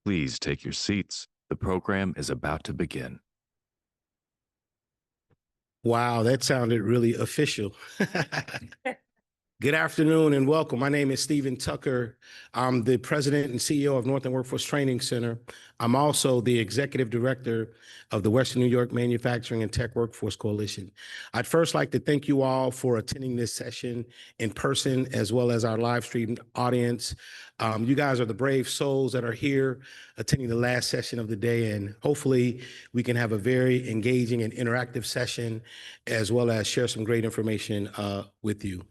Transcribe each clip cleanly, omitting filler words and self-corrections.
Please take your seats. The program is about to begin. Wow, that sounded really official. Good afternoon and welcome. My name is Stephen Tucker. I'm the president and CEO of Northern Workforce Training Center. I'm also the executive director of the Western New York Manufacturing and Tech Workforce Coalition. I'd first like to thank you all for attending this session in person as well as our live stream audience. You guys are the brave souls that are here attending the last session of the day, and hopefully we can have a very engaging and interactive session as well as share some great information with you.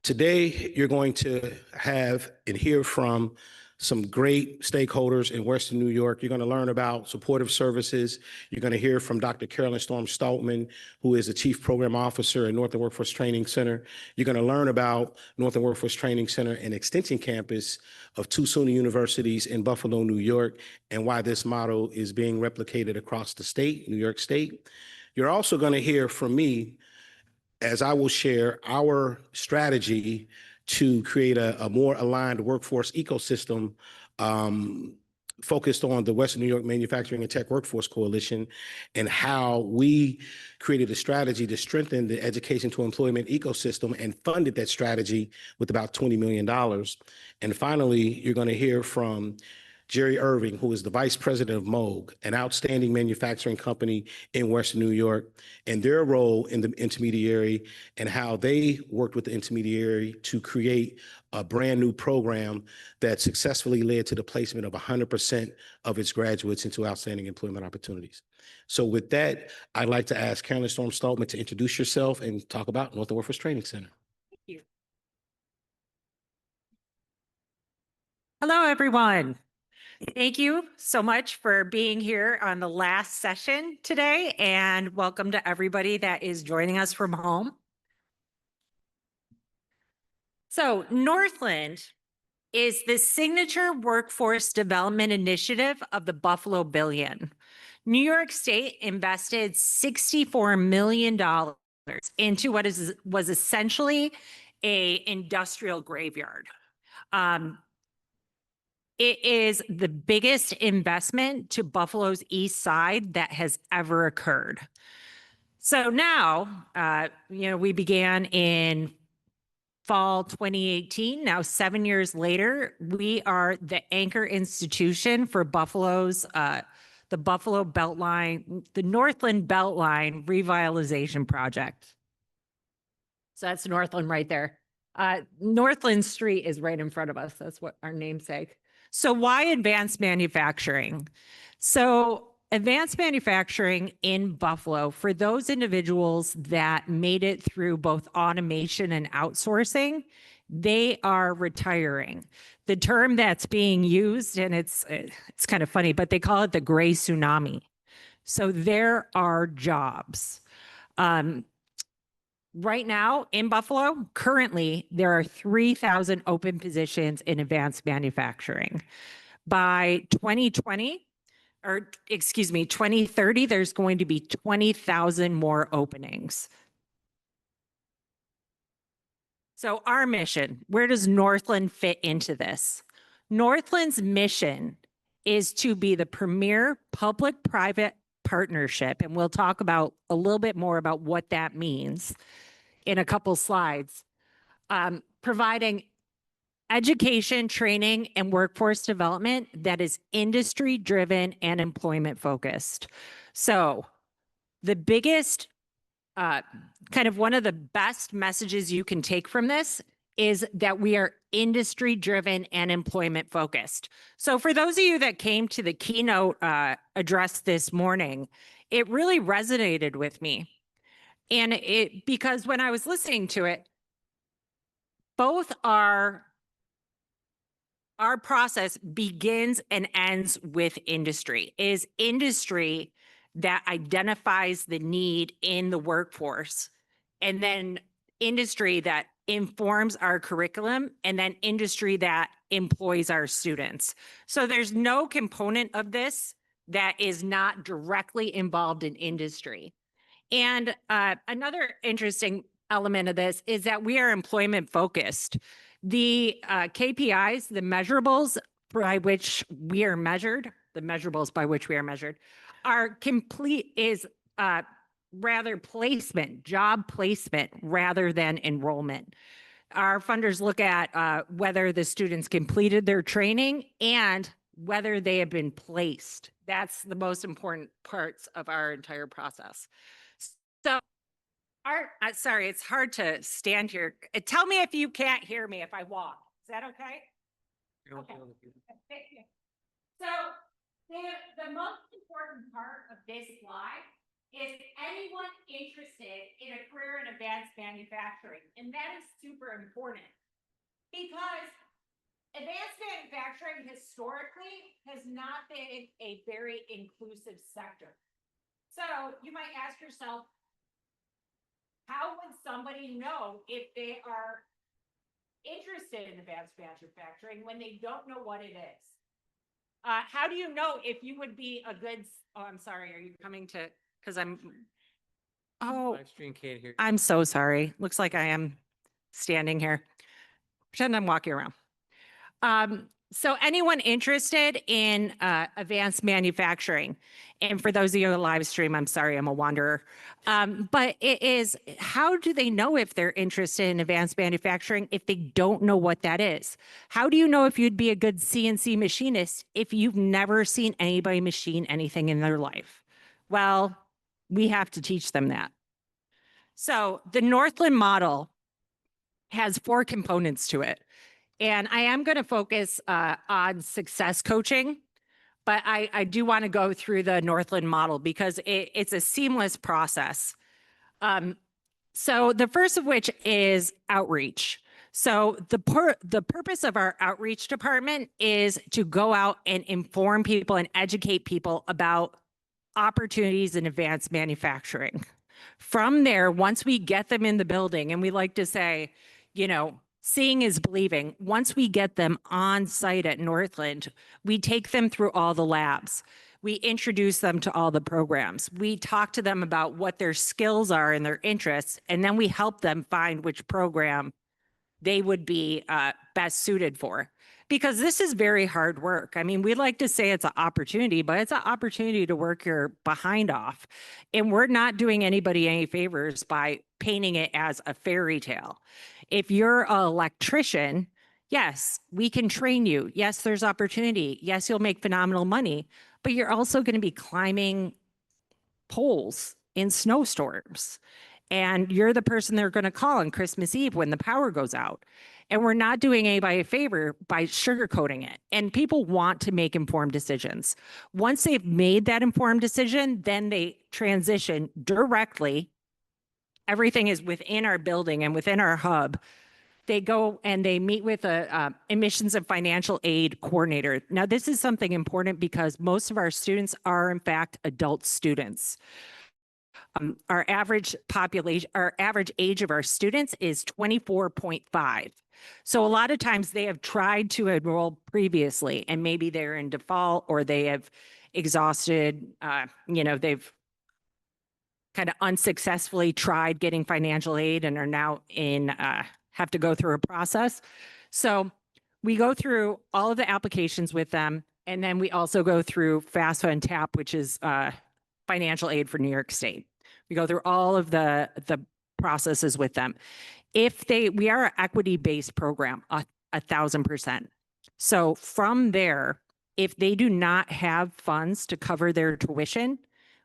Today, you're going to have and hear from some great stakeholders in Western New York. You're going to learn about supportive services. You're going to hear from Dr. Carolyn Storm Stoltman, who is the Chief Program Officer at Northern Workforce Training Center. You're going to learn about Northern Workforce Training Center and Extension Campus of two SUNY universities in Buffalo, New York, and why this model is being replicated across the state, New York State. You're also going to hear from me as I will share our strategy to create a more aligned workforce ecosystem focused on the Western New York Manufacturing and Tech Workforce Coalition, and how we created a strategy to strengthen the education to employment ecosystem and funded that strategy with about $20 million. And finally, you're going to hear from Jerry Irving, who is the vice president of Moog, an outstanding manufacturing company in Western New York, and their role in the intermediary and how they worked with the intermediary to create a brand new program that successfully led to the placement of 100% of its graduates into outstanding employment opportunities. So with that, I'd like to ask Carolyn Storm Stoltman to introduce yourself and talk about Northern Workforce Training Center. Thank you. Hello, everyone. Thank you so much for being here on the last session today, and welcome to everybody that is joining us from home. So Northland is the signature workforce development initiative of the Buffalo Billion. New York State invested $64 million into what was essentially an industrial graveyard. It is the biggest investment to Buffalo's east side that has ever occurred. So now, we began in fall 2018. Now, 7 years later, we are the anchor institution for Buffalo's, the Buffalo Beltline, the Northland Beltline Revitalization Project. So that's Northland right there. Northland Street is right in front of us. That's what our namesake. So why advanced manufacturing? So advanced manufacturing in Buffalo, for those individuals that made it through both automation and outsourcing, they are retiring. The term that's being used, and it's kind of funny, but they call it the gray tsunami. So there are jobs. Right now in Buffalo, currently, there are 3,000 open positions in advanced manufacturing. By 2030, there's going to be 20,000 more openings. So our mission, where does Northland fit into this? Northland's mission is to be the premier public-private partnership, and we'll talk about a little bit more about what that means in a couple slides, providing education, training, and workforce development that is industry-driven and employment-focused. So the biggest, kind of one of the best messages you can take from this is that we are industry-driven and employment-focused. So for those of you that came to the keynote address this morning, it really resonated with me. And because when I was listening to it, both our process begins and ends with industry. It is industry that identifies the need in the workforce, and then industry that informs our curriculum, and then industry that employs our students. So there's no component of this that is not directly involved in industry. And another interesting element of this is that we are employment focused. The KPIs, the measurables by which we are measured, the measurables by which we are measured, are complete is rather placement, job placement rather than enrollment. Our funders look at whether the students completed their training and whether they have been placed. That's the most important parts of our entire process. So sorry, it's hard to stand here. Tell me if you can't hear me if I walk. Is that okay? Okay. Thank you. So the most important part of this slide is anyone interested in a career in advanced manufacturing. And that is super important because advanced manufacturing historically has not been a very inclusive sector. So you might ask yourself, how would somebody know if they are interested in advanced manufacturing when they don't know what it is? How do you know if you would be a good, oh, I'm sorry, are you coming to, because Live stream can't hear. I'm so sorry. Looks like I am standing here. Pretend I'm walking around. So anyone interested in advanced manufacturing, and for those of you on the live stream, I'm sorry, I'm a wanderer. But it is, how do they know if they're interested in advanced manufacturing if they don't know what that is? How do you know if you'd be a good CNC machinist if you've never seen anybody machine anything in their life? Well, we have to teach them that. So the Northland model has 4 components to it. And I am going to focus on success coaching, but I do want to go through the Northland model because it's a seamless process. So the first of which is outreach. So the purpose of our outreach department is to go out and inform people and educate people about opportunities in advanced manufacturing. From there, once we get them in the building, and we like to say, you know, seeing is believing. Once we get them on site at Northland, we take them through all the labs. We introduce them to all the programs. We talk to them about what their skills are and their interests, and then we help them find which program they would be best suited for. Because this is very hard work. I mean, we like to say it's an opportunity, but it's an opportunity to work your behind off. And we're not doing anybody any favors by painting it as a fairy tale. If you're an electrician, yes, we can train you. Yes, there's opportunity. Yes, you'll make phenomenal money, but you're also going to be climbing poles in snowstorms. And you're the person they're going to call on Christmas Eve when the power goes out. And we're not doing anybody a favor by sugarcoating it. And people want to make informed decisions. Once they've made that informed decision, then they transition directly. Everything is within our building and within our hub. They go and they meet with a admissions and financial aid coordinator. Now, this is something important because most of our students are, in fact, adult students. Our average population, our average age of our students is 24.5. So a lot of times they have tried to enroll previously and maybe they're in default or they have exhausted, they've kind of unsuccessfully tried getting financial aid and are now have to go through a process. So we go through all of the applications with them. And then we also go through FAFSA and TAP, which is financial aid for New York State. We go through all of the processes with them. We are an equity-based program, 1,000%. So from there, if they do not have funds to cover their tuition,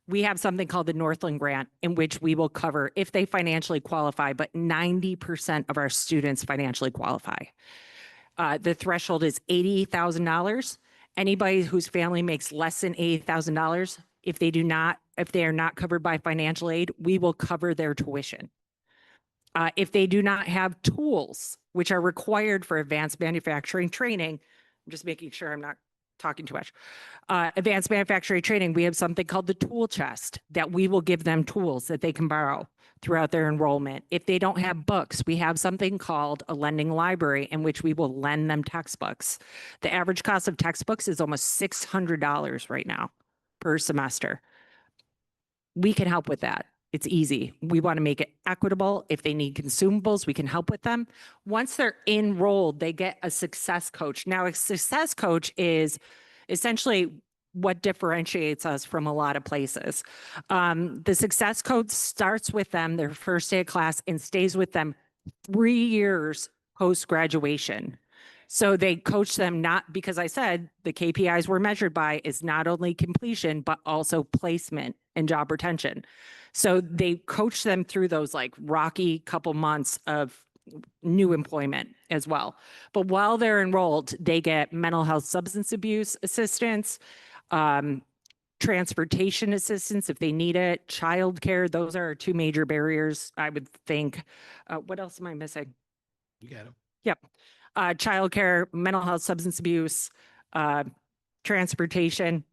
we have something called the Northland Grant, in which we will cover if they financially qualify, but 90% of our students financially qualify. The threshold is $80,000. Anybody whose family makes less than $80,000, if they are not covered by financial aid, we will cover their tuition. If they do not have tools, which are required for advanced manufacturing training, I'm just making sure I'm not talking too much. Advanced manufacturing training, we have something called the tool chest that we will give them tools that they can borrow throughout their enrollment. If they don't have books, we have something called a lending library in which we will lend them textbooks. The average cost of textbooks is almost $600 right now per semester. We can help with that. It's easy. We want to make it equitable. If they need consumables, we can help with them. Once they're enrolled, they get a success coach. Now, a success coach is essentially what differentiates us from a lot of places. The success coach starts with them their first day of class and stays with them 3 years post-graduation. So they coach them, not because I said the KPIs we're measured by is not only completion, but also placement and job retention. So they coach them through those like rocky couple months of new employment as well. But while they're enrolled, they get mental health, substance abuse assistance, transportation assistance if they need it, childcare. Those are our two major barriers, I would think. What else am I missing? You got them. Yep. Childcare, mental health, substance abuse, transportation.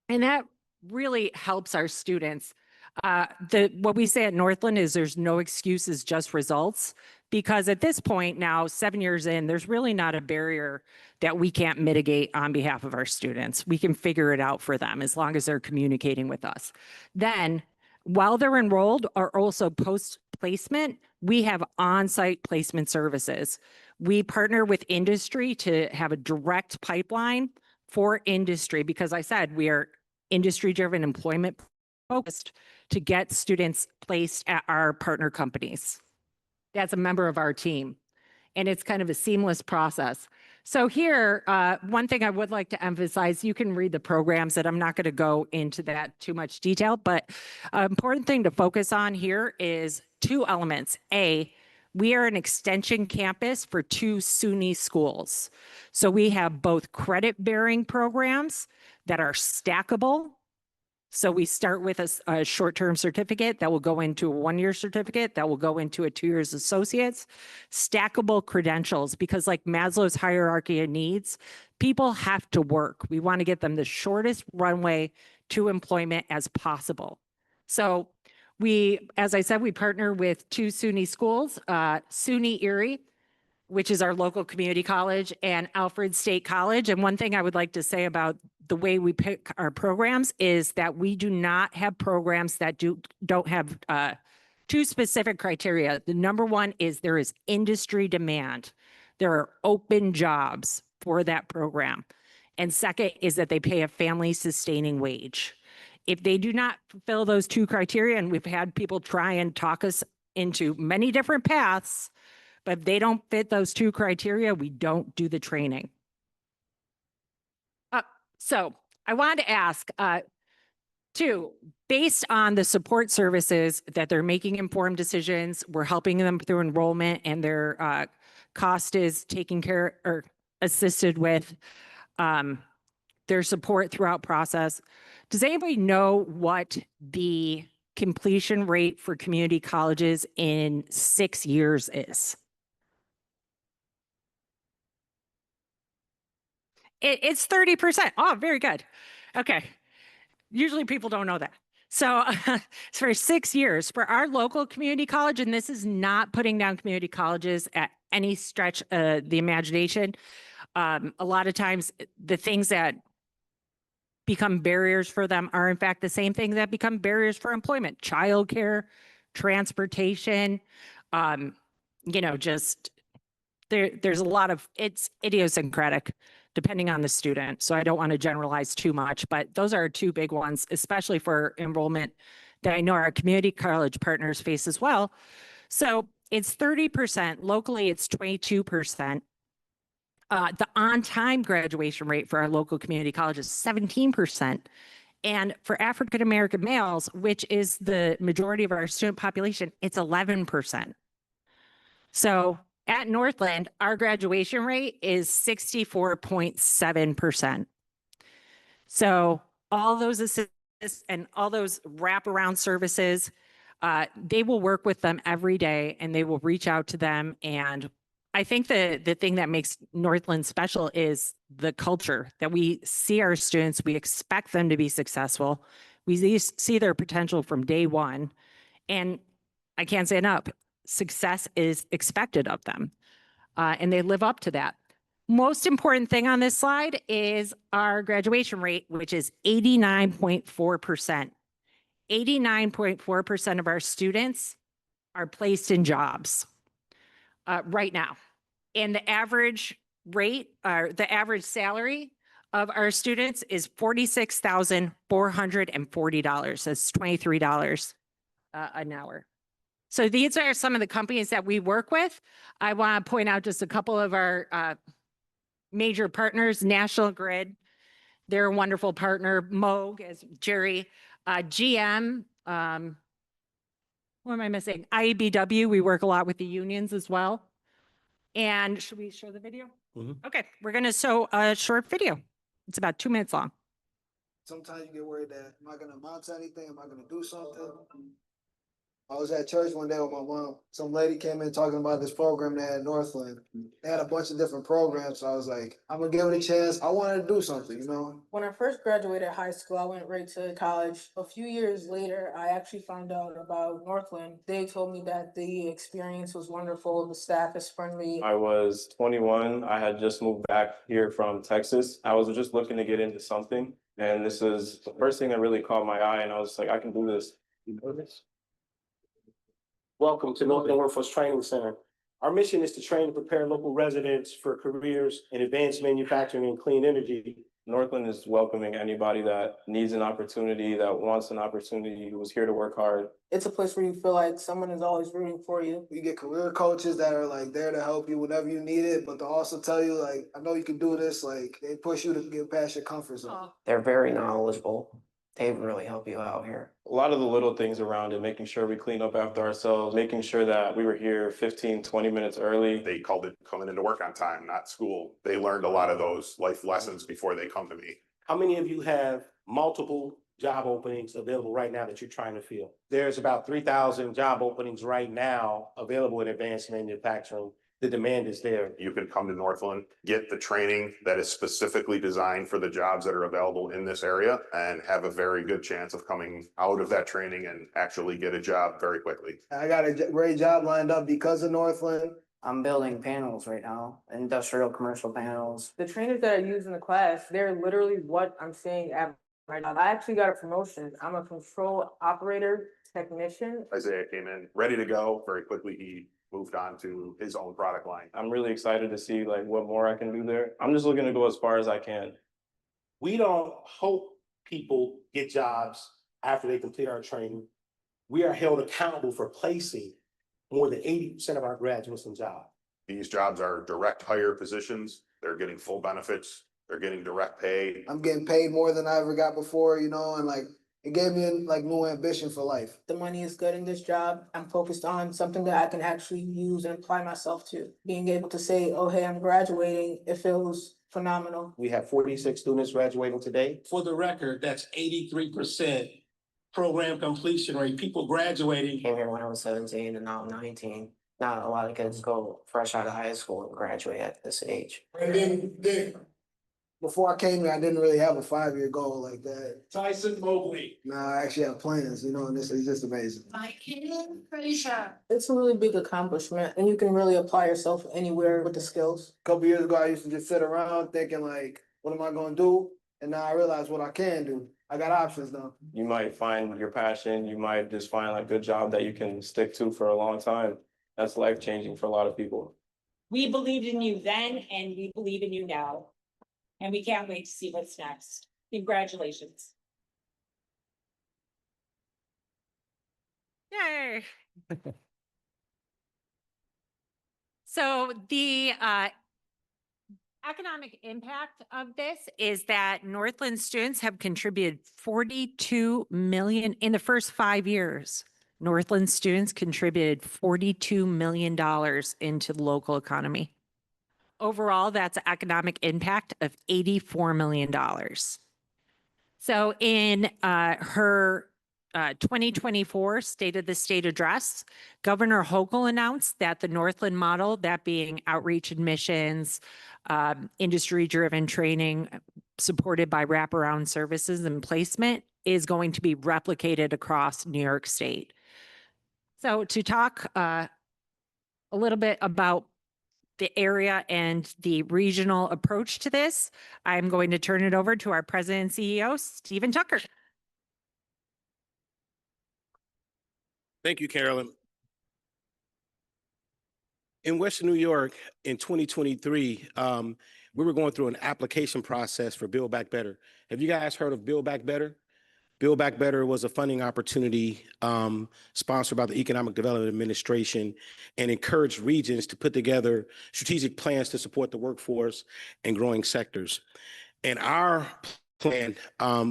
And that really helps our students. What we say at Northland is there's no excuses, just results. Because at this point now, 7 years in, there's really not a barrier that we can't mitigate on behalf of our students. We can figure it out for them as long as they're communicating with us. Then, while they're enrolled or also post-placement, we have on-site placement services. We partner with industry to have a direct pipeline for industry because I said we are industry-driven, employment focused to get students placed at our partner companies. That's a member of our team. And it's kind of a seamless process. So here, one thing I would like to emphasize, you can read the programs that I'm not going to go into that too much detail, but an important thing to focus on here is two elements. A, we are an extension campus for two SUNY schools. So we have both credit-bearing programs that are stackable. So we start with a short-term certificate that will go into a one-year certificate that will go into a 2 years associates, stackable credentials, because like Maslow's hierarchy of needs, people have to work. We want to get them the shortest runway to employment as possible. So we, as I said, we partner with two SUNY schools, SUNY Erie, which is our local community college, and Alfred State College. And one thing I would like to say about the way we pick our programs is that we do not have programs that don't have two specific criteria. The number one is there is industry demand. There are open jobs for that program. And second is that they pay a family sustaining wage. If they do not fulfill those two criteria, and we've had people try and talk us into many different paths, but if they don't fit those two criteria, we don't do the training. So I wanted to ask, two, based on the support services that they're making informed decisions, we're helping them through enrollment and their cost is taken care or assisted with their support throughout process. Does anybody know what the completion rate for community colleges in 6 years is? It's 30%. Oh, very good. Okay. Usually people don't know that. So for 6 years for our local community college, and this is not putting down community colleges at any stretch of the imagination. A lot of times the things that become barriers for them are in fact the same things that become barriers for employment: childcare, transportation, just there's a lot of, it's idiosyncratic depending on the student. So I don't want to generalize too much, but those are two big ones, especially for enrollment that I know our community college partners face as well. So it's 30%. Locally, it's 22%. The on-time graduation rate for our local community college is 17%. And for African-American males, which is the majority of our student population, it's 11%. So at Northland, our graduation rate is 64.7%. So all those assists and all those wraparound services, they will work with them every day and they will reach out to them. And I think the thing that makes Northland special is the culture that we see our students, we expect them to be successful. We see their potential from day one. And I can't say enough, success is expected of them. And they live up to that. Most important thing on this slide is our graduation rate, which is 89.4%. 89.4% of our students are placed in jobs right now. And the average rate, or the average salary of our students is $46,440. That's $23 an hour. So these are some of the companies that we work with. I want to point out just a couple of our major partners. National Grid, they're a wonderful partner. Moog, as Jerry, GM, what am I missing? IEBW, we work a lot with the unions as well. And should we show the video? Okay, we're going to show a short video. It's about 2 minutes long. Sometimes you get worried that, am I gonna amount to anything? Am I gonna do something? I was at church one day with my mom. Some lady came in talking about this program they had at Northland. They had a bunch of different programs, so I was like, I'm gonna give it a chance. I wanted to do something, you know? When I first graduated high school, I went right to college. A few years later, I actually found out about Northland. They told me that the experience was wonderful, the staff is friendly. I was 21. I had just moved back here from Texas. I was just looking to get into something. And this is the first thing that really caught my eye. And I was like, I can do this. You know this? Welcome to Northland Workforce Training Center. Our mission is to train and prepare local residents for careers in advanced manufacturing and clean energy. Northland is welcoming anybody that needs an opportunity, that wants an opportunity, who is here to work hard. It's a place where you feel like someone is always rooting for you. You get career coaches that are like there to help you whenever you need it, but to also tell you like, I know you can do this. Like they push you to get past your comfort zone. They're very knowledgeable. They really help you out here. A lot of the little things around it, making sure we clean up after ourselves, making sure that we were here 15, 20 minutes early. They called it coming into work on time, not school. They learned a lot of those life lessons before they come to me. How many of you have multiple job openings available right now that you're trying to fill? There's about 3,000 job openings right now available in advanced manufacturing. The demand is there. You can come to Northland, get the training that is specifically designed for the jobs that are available in this area, and have a very good chance of coming out of that training and actually get a job very quickly. I got a great job lined up because of Northland. I'm building panels right now, industrial commercial panels. The trainers that I use in the class, they're literally what I'm saying at my job. I actually got a promotion. I'm a control operator technician. Isaiah came in ready to go. Very quickly, he moved on to his own product line. I'm really excited to see like what more I can do there. I'm just looking to go as far as I can. We don't hope people get jobs after they complete our training. We are held accountable for placing more than 80% of our graduates in jobs. These jobs are direct hire positions. They're getting full benefits. They're getting direct pay. I'm getting paid more than I ever got before, you know, and like it gave me like new ambition for life. The money is good in this job. I'm focused on something that I can actually use and apply myself to. Being able to say, oh, hey, I'm graduating, it feels phenomenal. We have 46 students graduating today. For the record, that's 83% program completion rate, people graduating. Came here when I was 17 and now I'm 19. Not a lot of kids go fresh out of high school and graduate at this age. And then before I came here, I didn't really have a 5-year goal like that. Tyson Mobley. Now I actually have plans, you know, and this is just amazing. It's a really big accomplishment and you can really apply yourself anywhere with the skills. A couple years ago, I used to just sit around thinking like, what am I gonna do? And now I realize what I can do. I got options now. You might find your passion. You might just find like a good job that you can stick to for a long time. That's life-changing for a lot of people. We believed in you then and we believe in you now. And we can't wait to see what's next. Congratulations. Yay. So the economic impact of this is that Northland students have contributed 42 million in the first 5 years. Northland students contributed $42 million into the local economy. Overall, that's an economic impact of $84 million. So in her 2024 State of the State address, Governor Hochul announced that the Northland model, that being outreach admissions, industry-driven training supported by wraparound services and placement, is going to be replicated across New York State. So to talk a little bit about the area and the regional approach to this, I'm going to turn it over to our President and CEO, Stephen Tucker. Thank you, Carolyn. In Western New York in 2023, we were going through an application process for Build Back Better. Have you guys heard of Build Back Better? Build Back Better was a funding opportunity sponsored by the Economic Development Administration and encouraged regions to put together strategic plans to support the workforce and growing sectors. In our plan,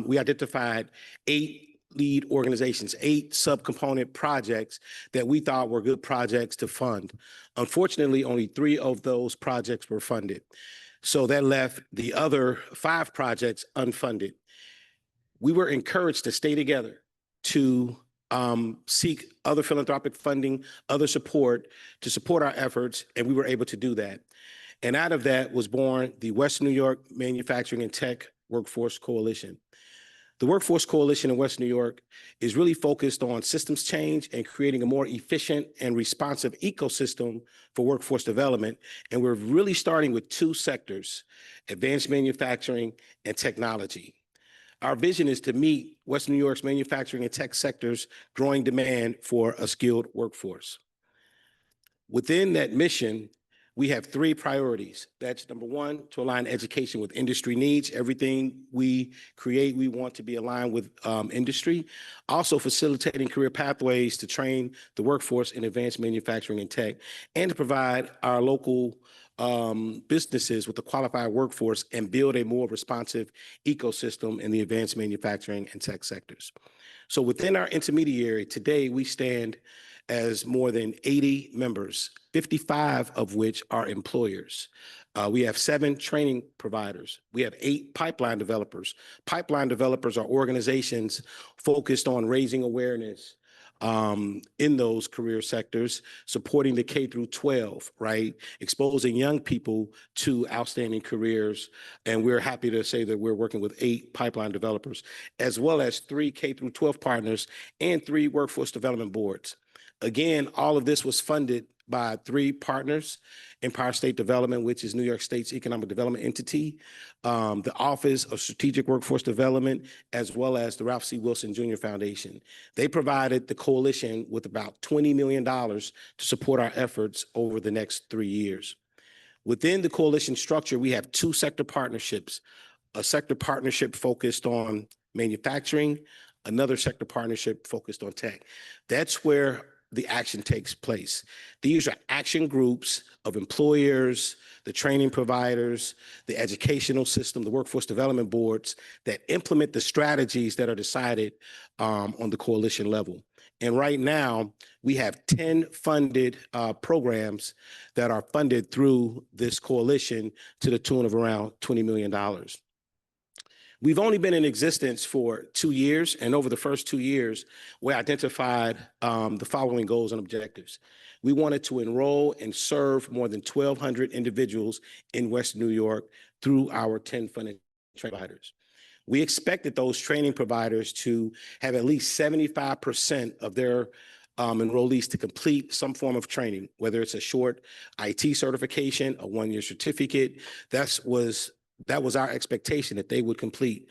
we identified 8 lead organizations, 8 subcomponent projects that we thought were good projects to fund. Unfortunately, only 3 of those projects were funded. So that left the other 5 projects unfunded. We were encouraged to stay together, to seek other philanthropic funding, other support to support our efforts, and we were able to do that. And out of that was born the Western New York Manufacturing and Tech Workforce Coalition. The Workforce Coalition in Western New York is really focused on systems change and creating a more efficient and responsive ecosystem for workforce development. And we're really starting with 2 sectors, advanced manufacturing and technology. Our vision is to meet Western New York's manufacturing and tech sector's growing demand for a skilled workforce. Within that mission, we have 3 priorities. That's number 1, to align education with industry needs. Everything we create, we want to be aligned with industry. Also facilitating career pathways to train the workforce in advanced manufacturing and tech, and to provide our local businesses with a qualified workforce and build a more responsive ecosystem in the advanced manufacturing and tech sectors. So within our intermediary, today we stand as more than 80 members, 55 of which are employers. We have 7 training providers. We have 8 pipeline developers. Pipeline developers are organizations focused on raising awareness in those career sectors, supporting the K through 12, right? Exposing young people to outstanding careers. And we're happy to say that we're working with 8 pipeline developers, as well as 3 K through 12 partners and 3 workforce development boards. Again, all of this was funded by 3 partners: Empire State Development, which is New York State's economic development entity, the Office of Strategic Workforce Development, as well as the Ralph C. Wilson Jr. Foundation. They provided the coalition with about $20 million to support our efforts over the next 3 years. Within the coalition structure, we have 2 sector partnerships, a sector partnership focused on manufacturing, another sector partnership focused on tech. That's where the action takes place. These are action groups of employers, the training providers, the educational system, the workforce development boards that implement the strategies that are decided on the coalition level. And right now, we have 10 funded programs that are funded through this coalition to the tune of around $20 million. We've only been in existence for 2 years, and over the first 2 years, we identified the following goals and objectives. We wanted to enroll and serve more than 1,200 individuals in West New York through our 10 funded training providers. We expected those training providers to have at least 75% of their enrollees to complete some form of training, whether it's a short IT certification, a 1-year certificate. That was our expectation, that they would complete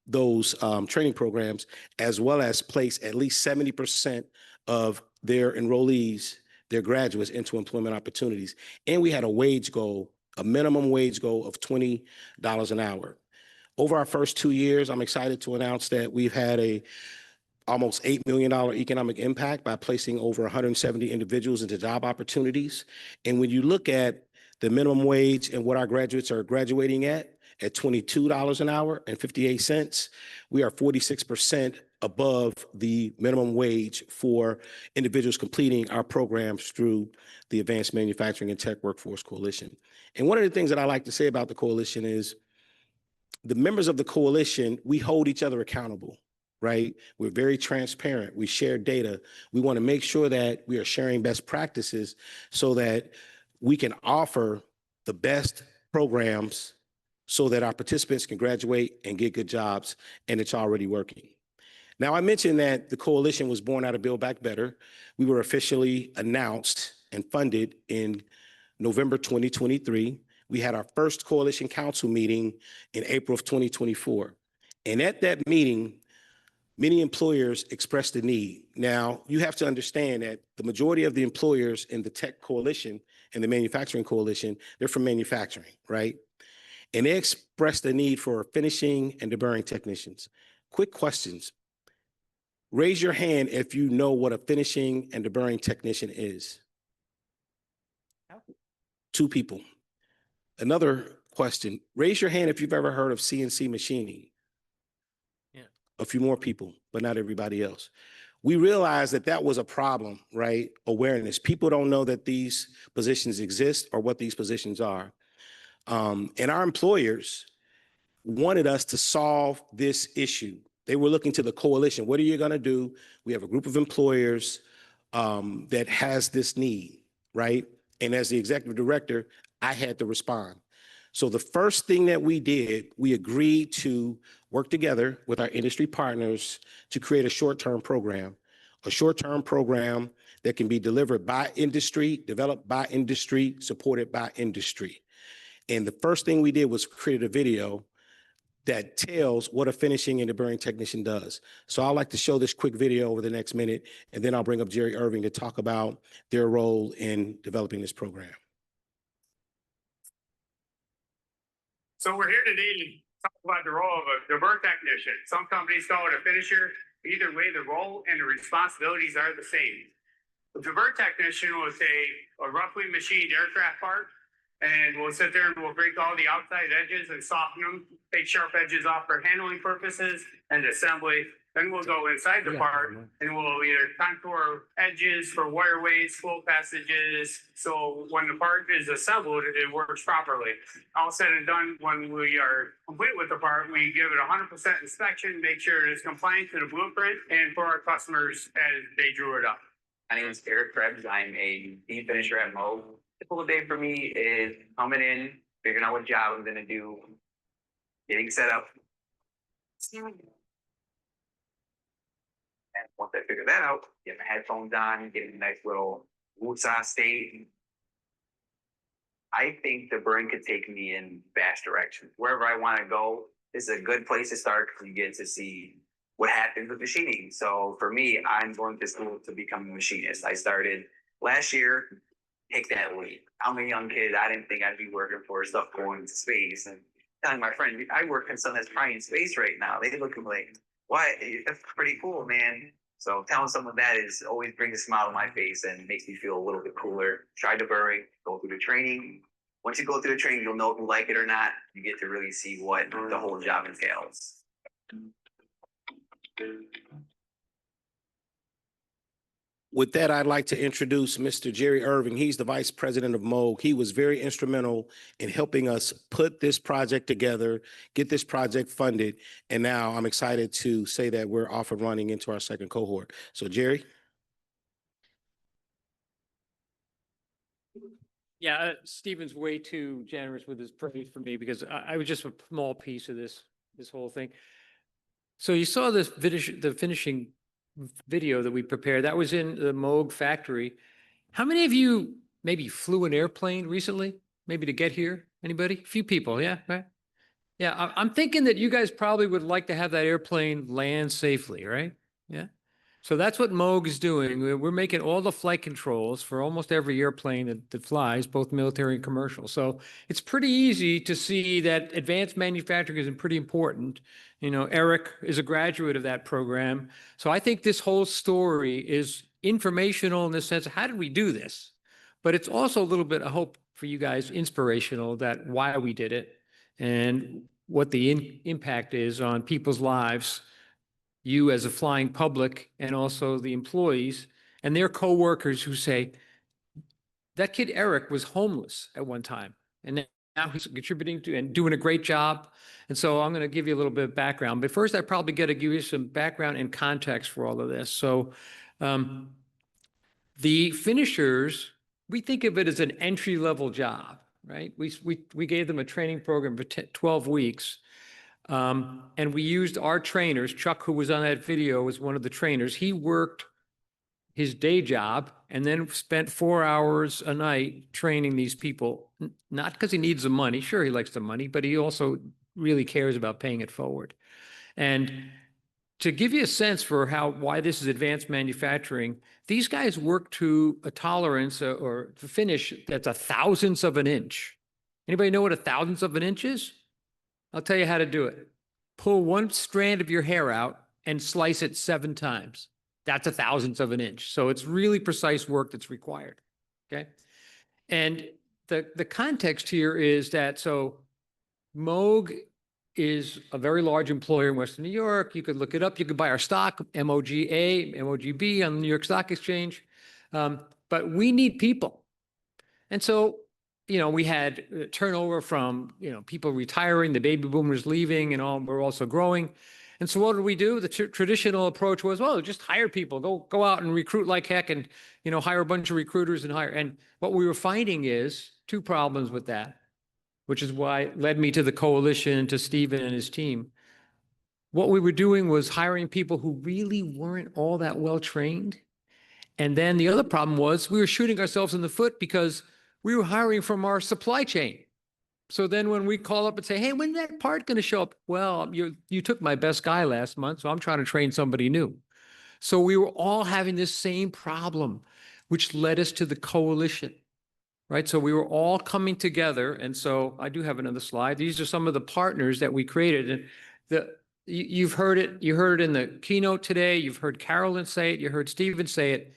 those training programs, as well as place at least 70% of their enrollees, their graduates, into employment opportunities. And we had a wage goal, a minimum wage goal of $20 an hour. Over our first 2 years, I'm excited to announce that we've had a almost $8 million economic impact by placing over 170 individuals into job opportunities. And when you look at the minimum wage and what our graduates are graduating at $22 an hour and 58 cents, we are 46% above the minimum wage for individuals completing our programs through the Advanced Manufacturing and Tech Workforce Coalition. And one of the things that I like to say about the coalition is the members of the coalition, we hold each other accountable, right? We're very transparent. We share data. We want to make sure that we are sharing best practices so that we can offer the best programs so that our participants can graduate and get good jobs, and it's already working. Now, I mentioned that the coalition was born out of Build Back Better. We were officially announced and funded in November 2023. We had our first coalition council meeting in April of 2024. And at that meeting, many employers expressed the need. Now, you have to understand that the majority of the employers in the tech coalition and the manufacturing coalition, they're from manufacturing, right? And they expressed the need for finishing and deburring technicians. Quick questions. Raise your hand if you know what a finishing and deburring technician is. 2 people. Another question. Raise your hand if you've ever heard of CNC machining. Yeah. A few more people, but not everybody else. We realized that that was a problem, right? Awareness. People don't know that these positions exist or what these positions are. And our employers wanted us to solve this issue. They were looking to the coalition. What are you going to do? We have a group of employers that has this need, right? And as the executive director, I had to respond. So the first thing that we did, we agreed to work together with our industry partners to create a short-term program that can be delivered by industry, developed by industry, supported by industry. And the first thing we did was create a video that tells what a finishing and deburring technician does. So I'd like to show this quick video over the next minute, and then I'll bring up Jerry Irving to talk about their role in developing this program. So we're here today to talk about the role of a divert technician. Some companies call it a finisher. Either way, the role and the responsibilities are the same. The divert technician will take a roughly machined aircraft part, and we'll sit there and we'll break all the outside edges and soften them, take sharp edges off for handling purposes and assembly. Then we'll go inside the part and we'll either contour edges for wireways, flow passages. So when the part is assembled, it works properly. All said and done, when we are complete with the part, we give it 100% inspection, make sure it is compliant to the blueprint and for our customers as they drew it up. My name is Eric Krebs. I'm a deep finisher at Moog. Typical day for me is coming in, figuring out what job I'm gonna do, getting set up. And once I figure that out, get my headphones on, get in a nice little woosah state. I think the brain could take me in vast directions. Wherever I want to go, this is a good place to start because you get to see what happens with machining. So for me, I'm going to school to become a machinist. I started last year. Take that leap. I'm a young kid. I didn't think I'd be working for stuff going into space. And telling my friend, I work in something that's probably in space right now. They look at me like, what? That's pretty cool, man. So telling someone that is always brings a smile to my face and makes me feel a little bit cooler. Try deburring, go through the training. Once you go through the training, you'll know if you like it or not. You get to really see what the whole job entails. With that, I'd like to introduce Mr. Jerry Irving. He's the vice president of Moog. He was very instrumental in helping us put this project together, get this project funded. And now I'm excited to say that we're off and running into our second cohort. So Jerry? Yeah, Stephen's way too generous with his praise for me because I was just a small piece of this whole thing. So you saw the finishing video that we prepared. That was in the Moog factory. How many of you maybe flew an airplane recently? Maybe to get here? Anybody? A few people, yeah, right? Yeah, I'm thinking that you guys probably would like to have that airplane land safely, right? Yeah. So that's what Moog is doing. We're making all the flight controls for almost every airplane that flies, both military and commercial. So it's pretty easy to see that advanced manufacturing is pretty important. You know, Eric is a graduate of that program. So I think this whole story is informational in the sense of how did we do this? But it's also a little bit, I hope for you guys, inspirational that why we did it and what the impact is on people's lives, you as a flying public, and also the employees and their coworkers who say, that kid Eric was homeless at one time, and now he's contributing to and doing a great job. And so I'm going to give you a little bit of background, but first I probably got to give you some background and context for all of this. So the finishers, we think of it as an entry-level job, right? We gave them a training program for 12 weeks. And we used our trainers. Chuck, who was on that video, was one of the trainers. He worked his day job and then spent 4 hours a night training these people, not because he needs the money. Sure, he likes the money, but he also really cares about paying it forward. And to give you a sense for why this is advanced manufacturing, these guys work to a tolerance or finish that's a thousandth of an inch. Anybody know what a thousandth of an inch is? I'll tell you how to do it. Pull one strand of your hair out and slice it 7 times. That's a thousandth of an inch. So it's really precise work that's required. Okay. And the context here is that Moog is a very large employer in Western New York. You could look it up. You could buy our stock, MOGA, MOGB on the New York Stock Exchange. But we need people. And so, we had turnover from, people retiring, the baby boomers leaving, and all. We're also growing. And so what did we do? The traditional approach was, well, just hire people, go out and recruit like heck and, hire a bunch of recruiters and hire. And what we were finding is 2 problems with that, which is why it led me to the coalition, to Stephen and his team. What we were doing was hiring people who really weren't all that well trained. And then the other problem was we were shooting ourselves in the foot because we were hiring from our supply chain. So then when we call up and say, hey, when's that part going to show up? Well, you took my best guy last month, so I'm trying to train somebody new. So we were all having this same problem, which led us to the coalition. Right. So we were all coming together. And so I do have another slide. These are some of the partners that we created. And you've heard it. You heard it in the keynote today. You've heard Carolyn say it. You heard Stephen say it.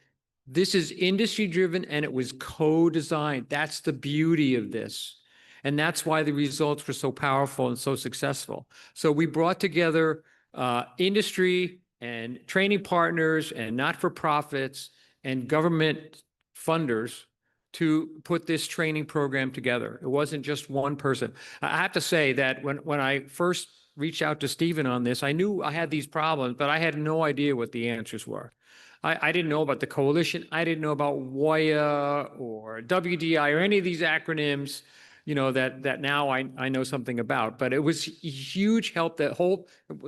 This is industry driven and it was co-designed. That's the beauty of this. And that's why the results were so powerful and so successful. So we brought together industry and training partners and not-for-profits and government funders to put this training program together. It wasn't just one person. I have to say that when I first reached out to Stephen on this, I knew I had these problems, but I had no idea what the answers were. I didn't know about the coalition. I didn't know about WNY or WDI or any of these acronyms, that now I know something about. But it was a huge help.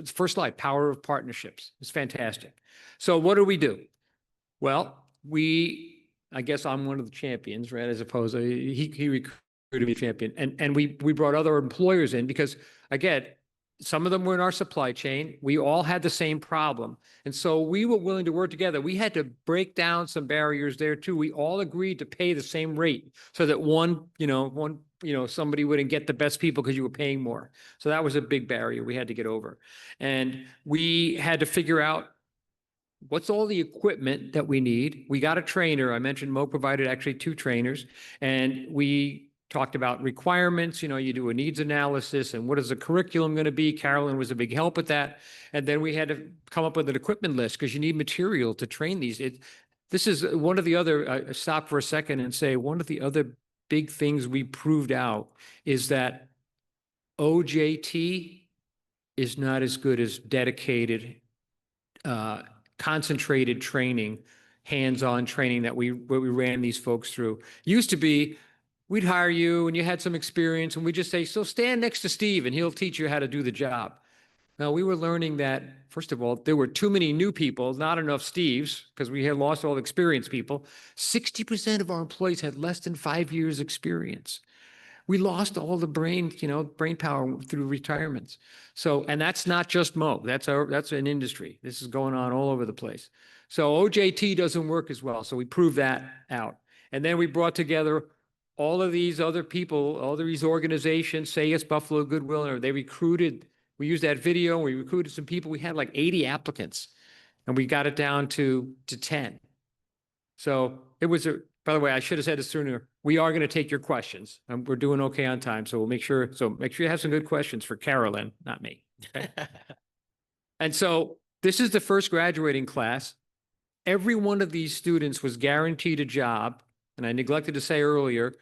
First slide, power of partnerships. It's fantastic. So what do? Well, I guess I'm one of the champions, right? As opposed to he recruited me champion. And we brought other employers in because, again, some of them were in our supply chain. We all had the same problem. And so we were willing to work together. We had to break down some barriers there too. We all agreed to pay the same rate so that somebody wouldn't get the best people because you were paying more. So that was a big barrier we had to get over. And we had to figure out what's all the equipment that we need. We got a trainer. I mentioned Mo provided actually 2 trainers, and we talked about requirements. You do a needs analysis and what is the curriculum going to be? Carolyn was a big help with that. And then we had to come up with an equipment list because you need material to train these. This is one of the other, stop for a second and say, one of the other big things we proved out is that OJT is not as good as dedicated, concentrated training, hands-on training that we ran these folks through. Used to be, we'd hire you and you had some experience and we just say, so stand next to Steve and he'll teach you how to do the job. Now we were learning that, first of all, there were too many new people, not enough Steves, because we had lost all the experienced people. 60% of our employees had less than 5 years experience. We lost all the brain power through retirements. So, and that's not just Mo, that's an industry. This is going on all over the place. So OJT doesn't work as well. So we proved that out. And then we brought together all of these other people, all these organizations, Say Yes Buffalo, Goodwill, or they recruited, we used that video, we recruited some people. We had like 80 applicants and we got it down to 10. So it was by the way, I should have said this sooner. We are going to take your questions and we're doing okay on time. So we'll make sure you have some good questions for Carolyn, not me. Okay? And so this is the first graduating class. Every one of these students was guaranteed a job. And I neglected to say earlier,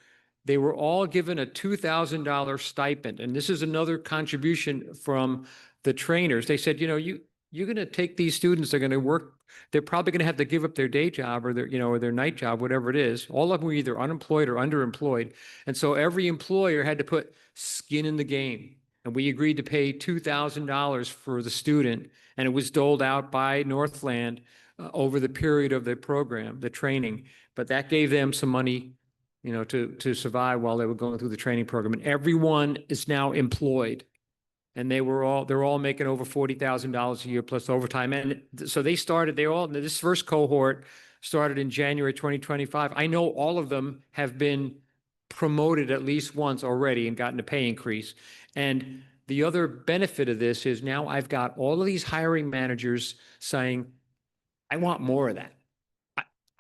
they were all given a $2,000 stipend. And this is another contribution from the trainers. They said, you're going to take these students, they're going to work, they're probably going to have to give up their day job or their night job, whatever it is. All of them were either unemployed or underemployed. And so every employer had to put skin in the game. And we agreed to pay $2,000 for the student. And it was doled out by Northland over the period of the program, the training. But that gave them some money, to survive while they were going through the training program. And everyone is now employed. And they're all making over $40,000 a year plus overtime. And so this first cohort started in January 2025. I know all of them have been promoted at least once already and gotten a pay increase. And the other benefit of this is now I've got all of these hiring managers saying, I want more of that.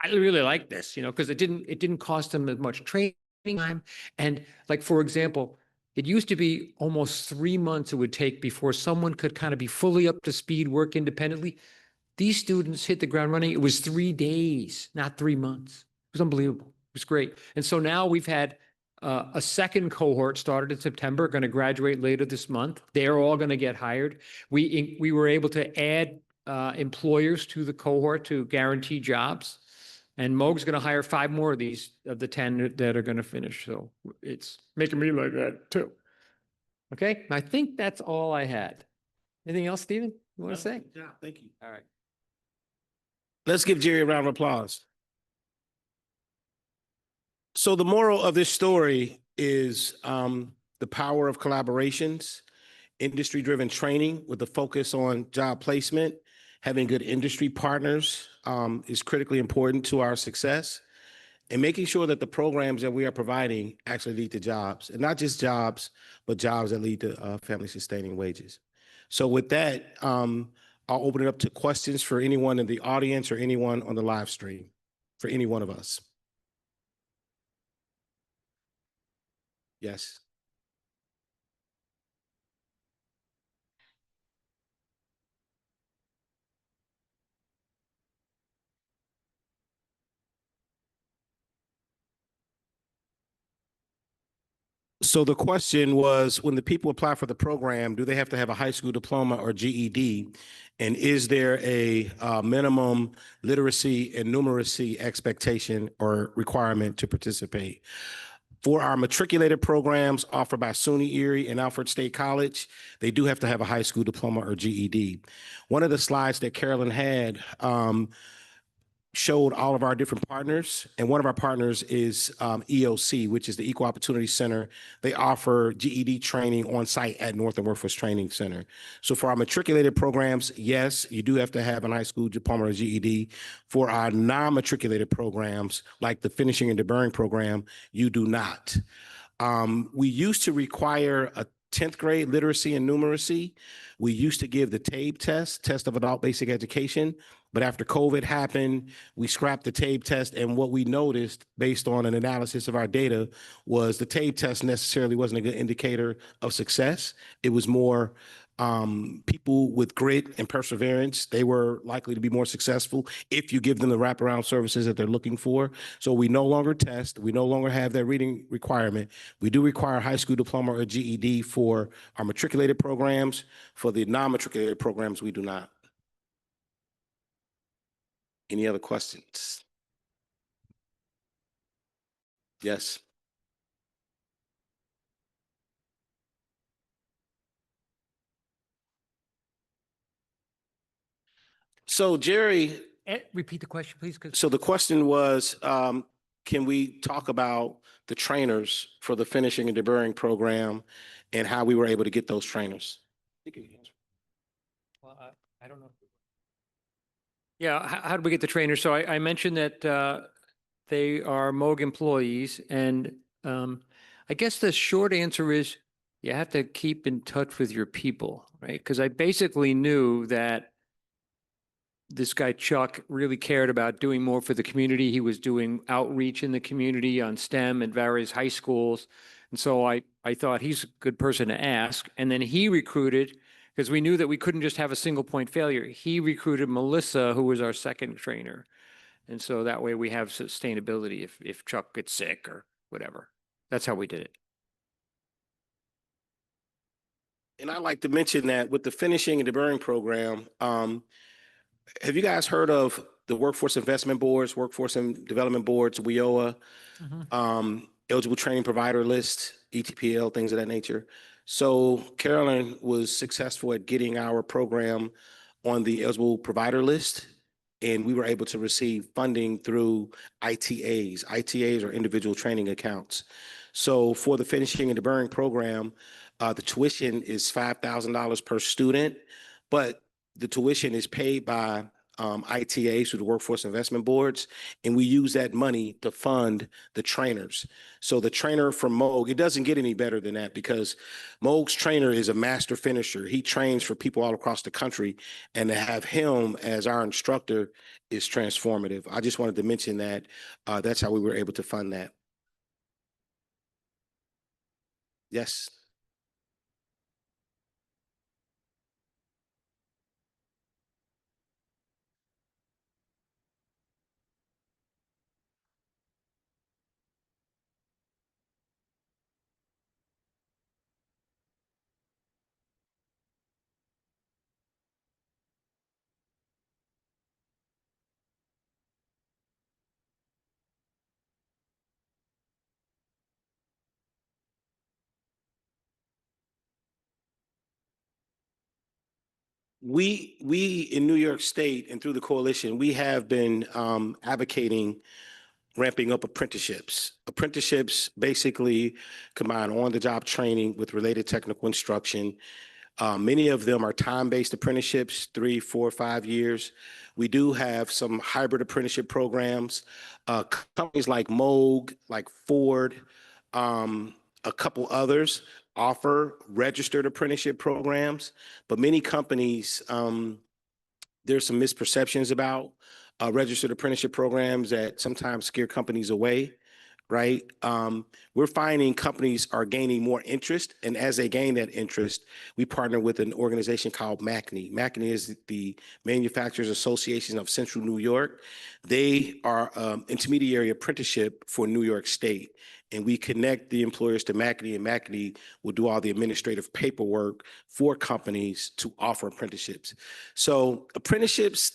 I really like this, because it didn't cost them as much training time. And like, for example, it used to be almost 3 months it would take before someone could kind of be fully up to speed, work independently. These students hit the ground running. It was 3 days, not 3 months. It was unbelievable. It was great. And so now we've had a second cohort started in September, going to graduate later this month. They're all going to get hired. We were able to add employers to the cohort to guarantee jobs. And Moog's going to hire 5 more of these, of the 10 that are going to finish. So it's making me like that too. Okay, I think that's all I had. Anything else, Stephen, you want to say? Yeah, thank you. All right. Let's give Jerry a round of applause. So the moral of this story is the power of collaborations, industry-driven training with a focus on job placement, having good industry partners is critically important to our success, and making sure that the programs that we are providing actually lead to jobs, and not just jobs, but jobs that lead to family-sustaining wages. So with that, I'll open it up to questions for anyone in the audience or anyone on the live stream, for any one of us. Yes. So the question was, when the people apply for the program, do they have to have a high school diploma or GED? And is there a minimum literacy and numeracy expectation or requirement to participate? For our matriculated programs offered by SUNY Erie and Alfred State College, they do have to have a high school diploma or GED. One of the slides that Carolyn had showed all of our different partners, and one of our partners is EOC, which is the Equal Opportunity Center. They offer GED training on site at Northern Workforce Training Center. So for our matriculated programs, yes, you do have to have an high school diploma or GED. For our non-matriculated programs, like the Finishing and Deburring program, you do not. We used to require a 10th grade literacy and numeracy. We used to give the TABE test of adult basic education, but after COVID happened, we scrapped the TABE test. And what we noticed based on an analysis of our data was the TABE test necessarily wasn't a good indicator of success. It was more people with grit and perseverance. They were likely to be more successful if you give them the wraparound services that they're looking for. So we no longer test. We no longer have that reading requirement. We do require a high school diploma or GED for our matriculated programs. For the non-matriculated programs, we do not. Any other questions? Yes. So Jerry, Repeat the question, please. so the question was, can we talk about the trainers for the Finishing and Deburring program and how we were able to get those trainers? Well, I don't know. Yeah, how did we get the trainers? So I mentioned that they are Moog employees, and I guess the short answer is you have to keep in touch with your people, right? Because I basically knew that this guy Chuck really cared about doing more for the community. He was doing outreach in the community on STEM at various high schools. And so I thought he's a good person to ask. And then he recruited, because we knew that we couldn't just have a single point failure. He recruited Melissa, who was our second trainer. And so that way we have sustainability if Chuck gets sick or whatever. That's how we did it. And I'd like to mention that with the Finishing and Deburring program, have you guys heard of the Workforce Investment Boards, Workforce and Development Boards, WIOA, Eligible Training Provider List, ETPL, things of that nature? So Carolyn was successful at getting our program on the Eligible Provider List, and we were able to receive funding through ITAs. ITAs are individual training accounts. So for the Finishing and Deburring program, The tuition is $5,000 per student, but the tuition is paid by ITAs, through the Workforce Investment Boards, and we use that money to fund the trainers. So the trainer from Moog, it doesn't get any better than that, because Moog's trainer is a master finisher. He trains for people all across the country, and to have him as our instructor is transformative. I just wanted to mention that. That's how we were able to fund that. Yes. We in New York State and through the coalition, we have been advocating ramping up apprenticeships. Apprenticeships basically combine on-the-job training with related technical instruction. Many of them are time-based apprenticeships, 3, 4, 5 years. We do have some hybrid apprenticeship programs. Companies like Moog, like Ford, a couple others offer registered apprenticeship programs, but many companies, there's some misperceptions about registered apprenticeship programs that sometimes scare companies away, right? We're finding companies are gaining more interest, and as they gain that interest, we partner with an organization called MACNY. MACNY is the Manufacturers Association of Central New York. They are intermediary apprenticeship for New York State, and we connect the employers to MACNY, and MACNY will do all the administrative paperwork for companies to offer apprenticeships. So apprenticeships,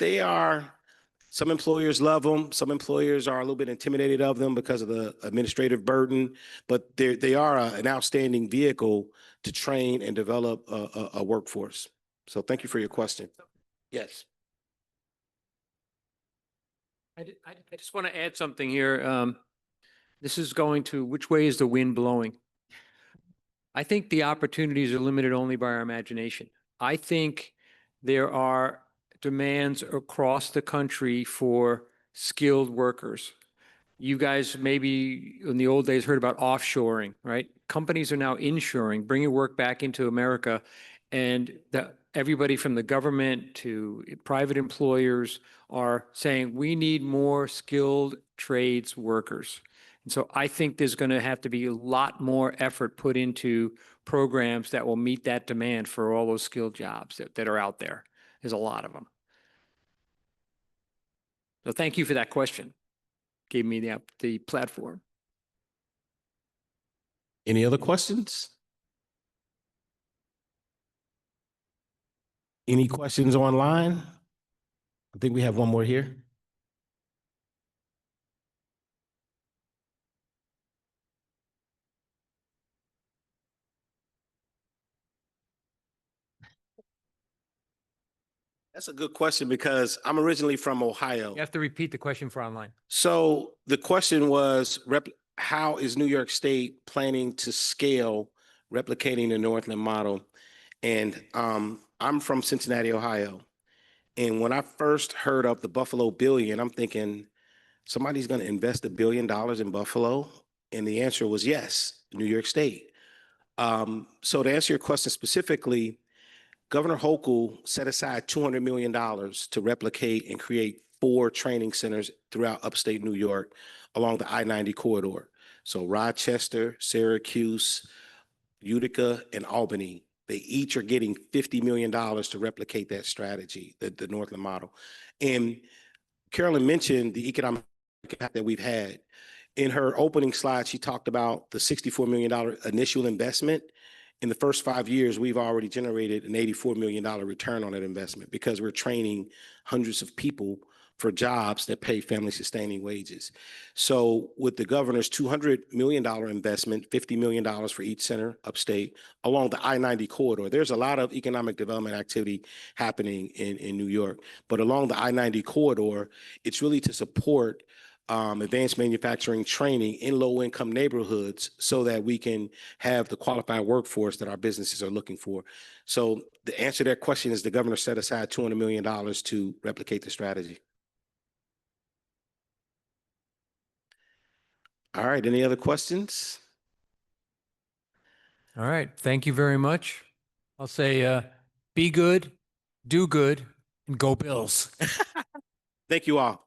some employers love them. Some employers are a little bit intimidated of them because of the administrative burden, but they are an outstanding vehicle to train and develop a workforce. So thank you for your question. Yes. I just want to add something here. This is going to, which way is the wind blowing? I think the opportunities are limited only by our imagination. I think there are demands across the country for skilled workers. You guys maybe in the old days heard about offshoring, right? Companies are now inshoring, bringing work back into America, and everybody from the government to private employers are saying we need more skilled trades workers. And so I think there's going to have to be a lot more effort put into programs that will meet that demand for all those skilled jobs that are out there. There's a lot of them. So thank you for that question. Gave me the platform. Any other questions? Any questions online? I think we have one more here. That's a good question because I'm originally from Ohio. You have to repeat the question for online. So the question was, how is New York State planning to scale replicating the Northland model? And I'm from Cincinnati, Ohio. And when I first heard of the Buffalo Billion, I'm thinking somebody's going to invest $1 billion in Buffalo. And the answer was yes, New York State. So to answer your question specifically, Governor Hochul set aside $200 million to replicate and create 4 training centers throughout upstate New York along the I-90 corridor. So Rochester, Syracuse, Utica, and Albany, they each are getting $50 million to replicate that strategy, the Northland model. And Carolyn mentioned the economic impact that we've had. In her opening slide, she talked about the $64 million initial investment. In the first 5 years, we've already generated an $84 million return on that investment because we're training hundreds of people for jobs that pay family sustaining wages. So with the governor's $200 million investment, $50 million for each center upstate along the I-90 corridor, there's a lot of economic development activity happening in New York. But along the I-90 corridor, it's really to support advanced manufacturing training in low-income neighborhoods so that we can have the qualified workforce that our businesses are looking for. So the answer to that question is the governor set aside $200 million to replicate the strategy. All right, any other questions? All right, thank you very much. I'll say, be good, do good, and go Bills. Thank you all.